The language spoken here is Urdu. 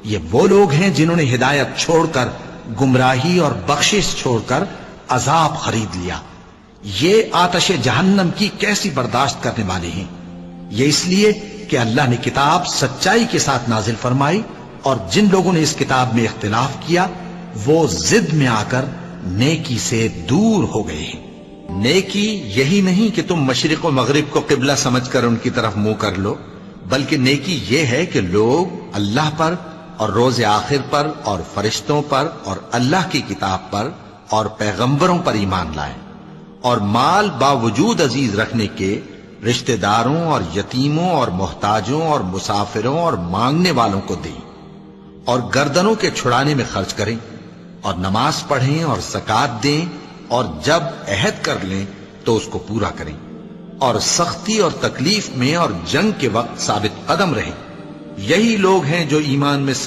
یہ وہ لوگ ہیں جنہوں نے ہدایت چھوڑ کر گمراہی اور بخشش چھوڑ کر عذاب خرید لیا. یہ آتش جہنم کی کیسی برداشت کرنے والے ہیں. یہ اس لیے کہ اللہ نے کتاب سچائی کے ساتھ نازل فرمائی، اور جن لوگوں نے اس کتاب میں اختلاف کیا وہ ضد میں آ کر نیکی سے دور ہو گئے ہیں. نیکی یہی نہیں کہ تم مشرق و مغرب کو قبلہ سمجھ کر ان کی طرف منہ کر لو، بلکہ نیکی یہ ہے کہ لوگ اللہ پر اور روز آخر پر اور فرشتوں پر اور اللہ کی کتاب پر اور پیغمبروں پر ایمان لائیں، اور مال باوجود عزیز رکھنے کے رشتہ داروں اور یتیموں اور محتاجوں اور مسافروں اور مانگنے والوں کو دیں، اور گردنوں کے چھڑانے میں خرچ کریں، اور نماز پڑھیں اور زکوٰۃ دیں، اور جب عہد کر لیں تو اس کو پورا کریں، اور سختی اور تکلیف میں اور جنگ کے وقت ثابت قدم رہیں. یہی لوگ ہیں جو ایمان میں